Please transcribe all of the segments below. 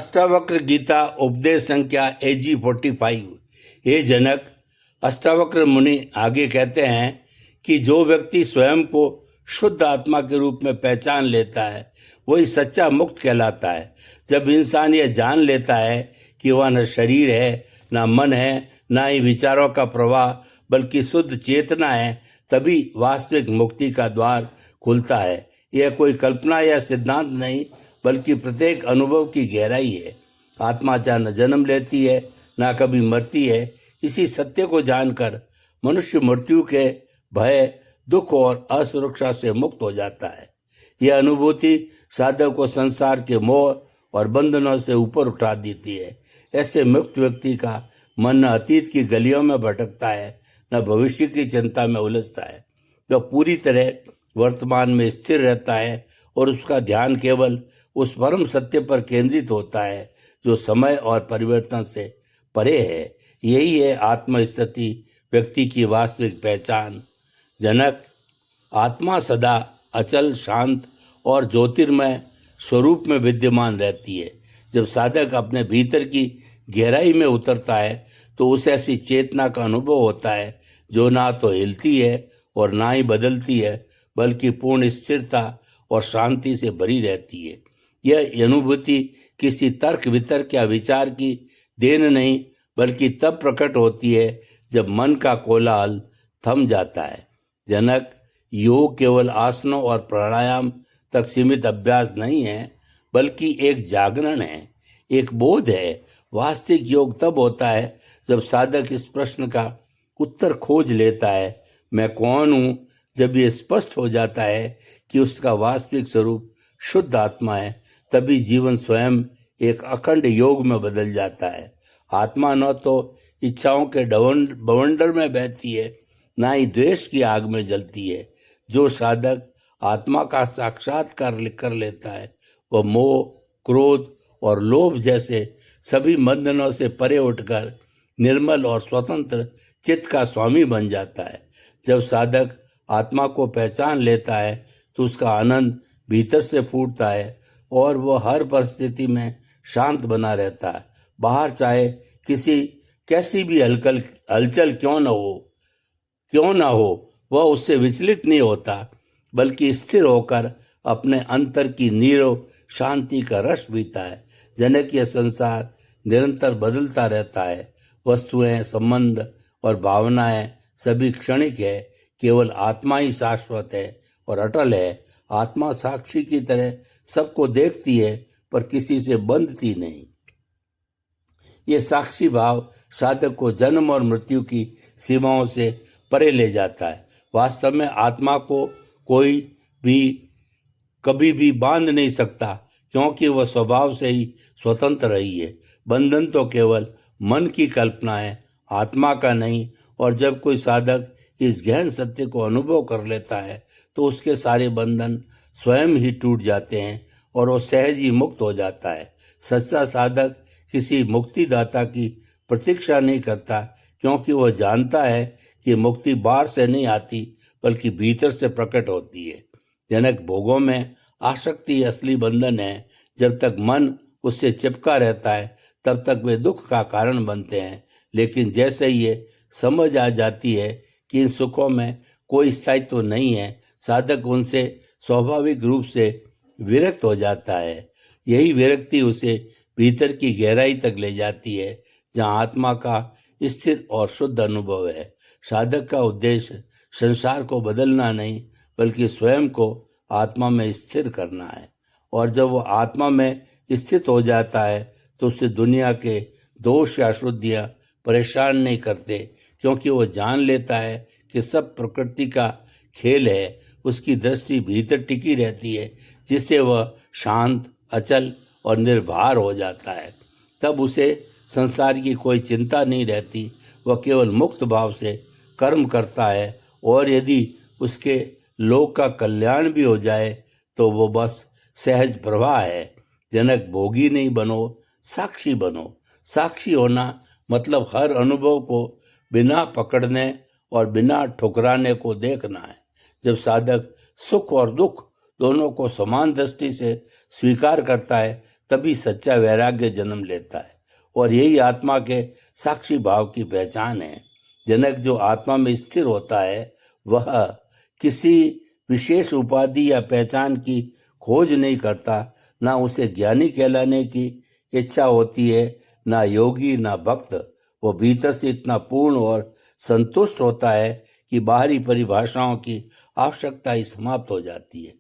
अष्टावक्र गीता उपदेश संख्या AG 45। हे जनक, अष्टावक्र मुनि आगे कहते हैं कि जो व्यक्ति स्वयं को शुद्ध आत्मा के रूप में पहचान लेता है वही सच्चा मुक्त कहलाता है। जब इंसान यह जान लेता है कि वह न शरीर है, न मन है, न ही विचारों का प्रवाह बल्कि शुद्ध चेतना है, तभी वास्तविक मुक्ति का द्वार खुलता है। यह कोई कल्पना या सिद्धांत नहीं बल्कि प्रत्येक अनुभव की गहराई है। आत्मा न जन्म लेती है न कभी मरती है। इसी सत्य को जानकर मनुष्य मृत्यु के भय, दुख और असुरक्षा से मुक्त हो जाता है। यह अनुभूति साधक को संसार के मोह और बंधनों से ऊपर उठा देती है। ऐसे मुक्त व्यक्ति का मन न अतीत की गलियों में भटकता है न भविष्य की चिंता में उलझता है। वह पूरी तरह वर्तमान में स्थिर रहता है और उसका ध्यान केवल उस परम सत्य पर केंद्रित होता है जो समय और परिवर्तन से परे है। यही है आत्मस्थिति व्यक्ति की वास्तविक पहचान। जनक, आत्मा सदा अचल, शांत और ज्योतिर्मय स्वरूप में विद्यमान रहती है। जब साधक अपने भीतर की गहराई में उतरता है तो उसे ऐसी चेतना का अनुभव होता है जो ना तो हिलती है और ना ही बदलती है, बल्कि पूर्ण स्थिरता और शांति से भरी रहती है। यह अनुभूति किसी तर्क वितर्क या विचार की देन नहीं बल्कि तब प्रकट होती है जब मन का कोलाहल थम जाता है। जनक, योग केवल आसनों और प्राणायाम तक सीमित अभ्यास नहीं है बल्कि एक जागरण है, एक बोध है। वास्तविक योग तब होता है जब साधक इस प्रश्न का उत्तर खोज लेता है, मैं कौन हूँ। जब ये स्पष्ट हो जाता है कि उसका वास्तविक स्वरूप शुद्ध आत्मा है, तभी जीवन स्वयं एक अखंड योग में बदल जाता है। आत्मा न तो इच्छाओं के बवंडर में बहती है, ना ही द्वेष की आग में जलती है। जो साधक आत्मा का साक्षात्कार कर लेता है वह मोह, क्रोध और लोभ जैसे सभी बंधनों से परे उठकर निर्मल और स्वतंत्र चित्त का स्वामी बन जाता है। जब साधक आत्मा को पहचान लेता है तो उसका आनंद भीतर से फूटता है और वह हर परिस्थिति में शांत बना रहता है। बाहर चाहे कैसी भी हलचल क्यों ना हो, वह उससे विचलित नहीं होता बल्कि स्थिर होकर अपने अंतर की नीरव शांति का रस पीता है। जनक, यह संसार निरंतर बदलता रहता है। वस्तुएं, संबंध और भावनाएं सभी क्षणिक है, केवल आत्मा ही शाश्वत है और अटल है। आत्मा साक्षी की तरह सबको देखती है पर किसी से बंधती नहीं। ये साक्षी भाव साधक को जन्म और मृत्यु की सीमाओं से परे ले जाता है। वास्तव में आत्मा को कोई भी कभी भी बांध नहीं सकता क्योंकि वह स्वभाव से ही स्वतंत्र रही है। बंधन तो केवल मन की कल्पना है, आत्मा का नहीं। और जब कोई साधक इस गहन सत्य को अनुभव कर लेता है तो उसके सारे बंधन स्वयं ही टूट जाते हैं और वो सहज ही मुक्त हो जाता है। सच्चा साधक किसी मुक्तिदाता की प्रतीक्षा नहीं करता क्योंकि वह जानता है कि मुक्ति बाहर से नहीं आती बल्कि भीतर से प्रकट होती है। जनक, भोगों में आसक्ति असली बंधन है। जब तक मन उससे चिपका रहता है तब तक वे दुख का कारण बनते हैं, लेकिन जैसे ही ये समझ आ जाती है कि इन सुखों में कोई स्थायित्व नहीं है, साधक उनसे स्वाभाविक रूप से विरक्त हो जाता है। यही विरक्ति उसे भीतर की गहराई तक ले जाती है जहाँ आत्मा का स्थिर और शुद्ध अनुभव है। साधक का उद्देश्य संसार को बदलना नहीं बल्कि स्वयं को आत्मा में स्थिर करना है। और जब वो आत्मा में स्थित हो जाता है तो उसे दुनिया के दोष या अशुद्धियाँ परेशान नहीं करते क्योंकि वो जान लेता है कि सब प्रकृति का खेल है। उसकी दृष्टि भीतर टिकी रहती है जिससे वह शांत, अचल और निर्भर हो जाता है। तब उसे संसार की कोई चिंता नहीं रहती। वह केवल मुक्त भाव से कर्म करता है और यदि उसके लोक का कल्याण भी हो जाए तो वो बस सहज प्रवाह है। जनक, भोगी नहीं बनो, साक्षी बनो। साक्षी होना मतलब हर अनुभव को बिना पकड़ने और बिना ठुकराने को देखना है। जब साधक सुख और दुख दोनों को समान दृष्टि से स्वीकार करता है तभी सच्चा वैराग्य जन्म लेता है और यही आत्मा के साक्षी भाव की पहचान है। जनक जो आत्मा में स्थिर होता है वह किसी विशेष उपाधि या पहचान की खोज नहीं करता, ना उसे ज्ञानी कहलाने की इच्छा होती है, ना योगी ना भक्त। वो भीतर से इतना पूर्ण और संतुष्ट होता है कि बाहरी परिभाषाओं की आवश्यकता ही समाप्त हो जाती है।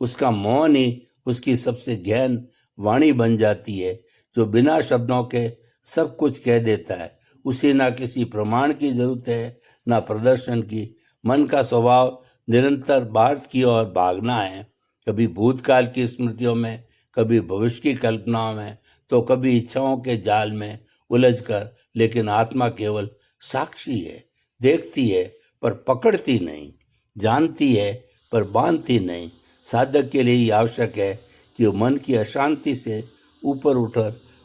उसका मौन ही उसकी सबसे गहन वाणी बन जाती है, जो बिना शब्दों के सब कुछ कह देता है। उसे ना किसी प्रमाण की जरूरत है, ना प्रदर्शन की। मन का स्वभाव निरंतर बाहर की ओर भागना है, कभी भूतकाल की स्मृतियों में, कभी भविष्य की कल्पनाओं में, तो कभी इच्छाओं के जाल में उलझकर। लेकिन आत्मा केवल साक्षी है, देखती है पर पकड़ती नहीं, जानती है पर बांधती नहीं। साधक के लिए ही आवश्यक है कि वो मन की अशांति से ऊपर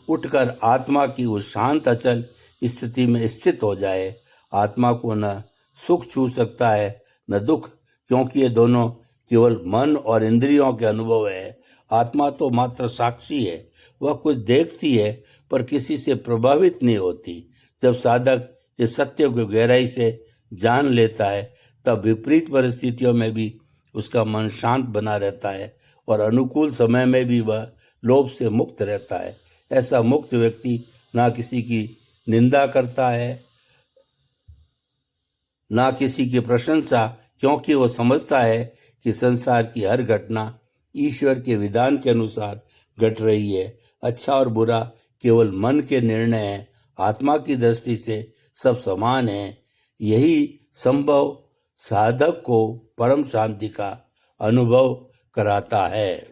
उठकर आत्मा की उस शांत अचल स्थिति में स्थित हो जाए। आत्मा को न सुख छू सकता है न दुख, क्योंकि ये दोनों केवल मन और इंद्रियों के अनुभव है। आत्मा तो मात्र साक्षी है, वह कुछ देखती है पर किसी से प्रभावित नहीं होती। जब साधक इस सत्य को गहराई से जान लेता है तब विपरीत परिस्थितियों में भी उसका मन शांत बना रहता है और अनुकूल समय में भी वह लोभ से मुक्त रहता है। ऐसा मुक्त व्यक्ति ना किसी की निंदा करता है ना किसी की प्रशंसा, क्योंकि वो समझता है कि संसार की हर घटना ईश्वर के विधान के अनुसार घट रही है। अच्छा और बुरा केवल मन के निर्णय हैं, आत्मा की दृष्टि से सब समान है। यही संभव साधक को परम शांति का अनुभव कराता है।